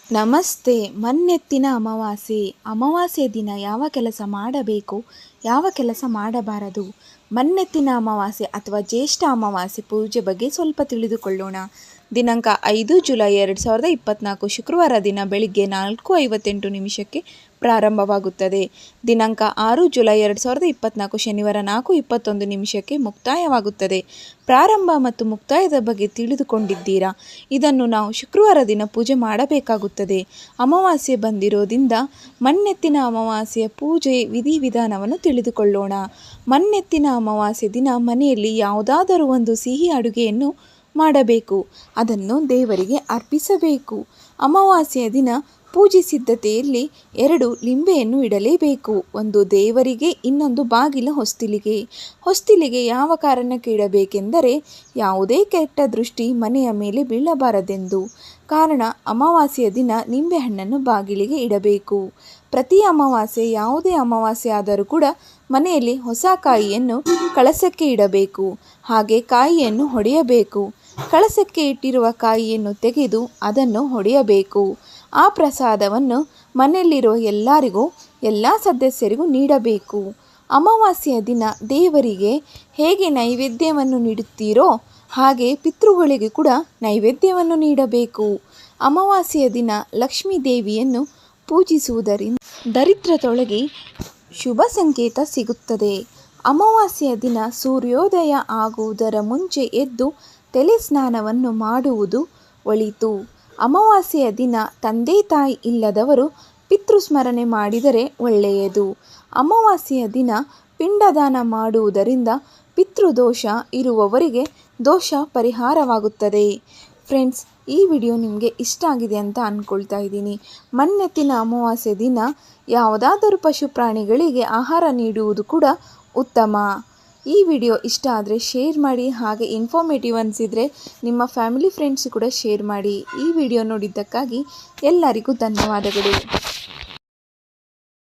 ನಮಸ್ತೆ. ಮಣ್ಣೆತ್ತಿನ ಅಮಾವಾಸ್ಯೆ. ಅಮಾವಾಸ್ಯೆ ದಿನ ಯಾವ ಕೆಲಸ ಮಾಡಬೇಕು, ಯಾವ ಕೆಲಸ ಮಾಡಬಾರದು? ಮಣ್ಣೆತ್ತಿನ ಅಮಾವಾಸ್ಯೆ ಅಥವಾ ಜ್ಯೇಷ್ಠ ಅಮಾವಾಸ್ಯೆ ಪೂಜೆ ಬಗ್ಗೆ ಸ್ವಲ್ಪ ತಿಳಿದುಕೊಳ್ಳೋಣ. ದಿನಾಂಕ 5 ಜುಲೈ 2024 ಶುಕ್ರವಾರ ದಿನ ಬೆಳಿಗ್ಗೆ 4:58 ಪ್ರಾರಂಭವಾಗುತ್ತದೆ. ದಿನಾಂಕ 6 ಜುಲೈ 2024 ಶನಿವಾರ 4:21 ಮುಕ್ತಾಯವಾಗುತ್ತದೆ. ಪ್ರಾರಂಭ ಮತ್ತು ಮುಕ್ತಾಯದ ಬಗ್ಗೆ ತಿಳಿದುಕೊಂಡಿದ್ದೀರಾ? ಇದನ್ನು ನಾವು ಶುಕ್ರವಾರ ದಿನ ಪೂಜೆ ಮಾಡಬೇಕಾಗುತ್ತದೆ. ಅಮಾವಾಸ್ಯೆ ಬಂದಿರೋದ್ರಿಂದ ಮಣ್ಣೆತ್ತಿನ ಅಮಾವಾಸ್ಯೆಯ ಪೂಜೆ ವಿಧಿವಿಧಾನವನ್ನು ತಿಳಿದುಕೊಳ್ಳೋಣ. ಮಣ್ಣೆತ್ತಿನ ಅಮಾವಾಸ್ಯೆ ದಿನ ಮನೆಯಲ್ಲಿ ಯಾವುದಾದರೂ ಒಂದು ಸಿಹಿ ಅಡುಗೆಯನ್ನು ಮಾಡಬೇಕು. ಅದನ್ನು ದೇವರಿಗೆ ಅರ್ಪಿಸಬೇಕು. ಅಮಾವಾಸ್ಯೆಯ ದಿನ ಪೂಜೆ ಸಿದ್ಧತೆಯಲ್ಲಿ 2 ಲಿಂಬೆಯನ್ನು ಇಡಲೇಬೇಕು. ಒಂದು ದೇವರಿಗೆ, ಇನ್ನೊಂದು ಬಾಗಿಲ ಹೊಸ್ತಿಲಿಗೆ ಯಾವ ಕಾರಣಕ್ಕೆ ಇಡಬೇಕೆಂದರೆ ಯಾವುದೇ ಕೆಟ್ಟ ದೃಷ್ಟಿ ಮನೆಯ ಮೇಲೆ ಬೀಳಬಾರದೆಂದು. ಕಾರಣ, ಅಮಾವಾಸ್ಯೆಯ ದಿನ ನಿಂಬೆಹಣ್ಣನ್ನು ಬಾಗಿಲಿಗೆ ಇಡಬೇಕು. ಪ್ರತಿ ಅಮಾವಾಸ್ಯೆ ಯಾವುದೇ ಅಮಾವಾಸ್ಯೆ ಆದರೂ ಕೂಡ ಮನೆಯಲ್ಲಿ ಹೊಸ ಕಾಯಿಯನ್ನು ಕಳಸಕ್ಕೆ ಇಡಬೇಕು. ಹಾಗೆ ಕಾಯಿಯನ್ನು ಹೊಡೆಯಬೇಕು. ಕಳಸಕ್ಕೆ ಇಟ್ಟಿರುವ ಕಾಯಿಯನ್ನು ತೆಗೆದು ಅದನ್ನು ಹೊಡೆಯಬೇಕು. ಆ ಪ್ರಸಾದವನ್ನು ಮನೆಯಲ್ಲಿರುವ ಎಲ್ಲರಿಗೂ, ಎಲ್ಲ ಸದಸ್ಯರಿಗೂ ನೀಡಬೇಕು. ಅಮಾವಾಸ್ಯೆಯ ದಿನ ದೇವರಿಗೆ ಹೇಗೆ ನೈವೇದ್ಯವನ್ನು ನೀಡುತ್ತೀರೋ ಹಾಗೆ ಪಿತೃಗಳಿಗೆ ಕೂಡ ನೈವೇದ್ಯವನ್ನು ನೀಡಬೇಕು. ಅಮಾವಾಸ್ಯೆಯ ದಿನ ಲಕ್ಷ್ಮೀ ದೇವಿಯನ್ನು ಪೂಜಿಸುವುದರಿಂದ ದರಿದ್ರ ತೊಲಗಿ ಶುಭ ಸಂಕೇತ ಸಿಗುತ್ತದೆ. ಅಮಾವಾಸ್ಯೆಯ ದಿನ ಸೂರ್ಯೋದಯ ಆಗುವುದರ ಮುಂಚೆ ಎದ್ದು ತಲೆ ಸ್ನಾನವನ್ನು ಮಾಡುವುದು ಒಳಿತು. ಅಮಾವಾಸ್ಯೆಯ ದಿನ ತಂದೆ ತಾಯಿ ಇಲ್ಲದವರು ಪಿತೃಸ್ಮರಣೆ ಮಾಡಿದರೆ ಒಳ್ಳೆಯದು. ಅಮಾವಾಸ್ಯೆಯ ದಿನ ಪಿಂಡದಾನ ಮಾಡುವುದರಿಂದ ಪಿತೃದೋಷ ಇರುವವರಿಗೆ ದೋಷ ಪರಿಹಾರವಾಗುತ್ತದೆ. ಫ್ರೆಂಡ್ಸ್, ಈ ವಿಡಿಯೋ ನಿಮಗೆ ಇಷ್ಟ ಆಗಿದೆ ಅಂತ ಅಂದ್ಕೊಳ್ತಾ ಇದ್ದೀನಿ. ಮಣ್ಣೆತ್ತಿನ ಅಮಾವಾಸ್ಯೆ ದಿನ ಯಾವುದಾದರೂ ಪಶು ಪ್ರಾಣಿಗಳಿಗೆ ಆಹಾರ ನೀಡುವುದು ಕೂಡ ಉತ್ತಮ. ಈ ವಿಡಿಯೋ ಇಷ್ಟ ಆದರೆ ಶೇರ್ ಮಾಡಿ. ಹಾಗೆ ಇನ್ಫಾರ್ಮೇಟಿವ್ ಅನಿಸಿದರೆ ನಿಮ್ಮ ಫ್ಯಾಮಿಲಿ ಫ್ರೆಂಡ್ಸ್ ಕೂಡ ಶೇರ್ ಮಾಡಿ. ಈ ವಿಡಿಯೋ ನೋಡಿದ್ದಕ್ಕಾಗಿ ಎಲ್ಲರಿಗೂ ಧನ್ಯವಾದಗಳು.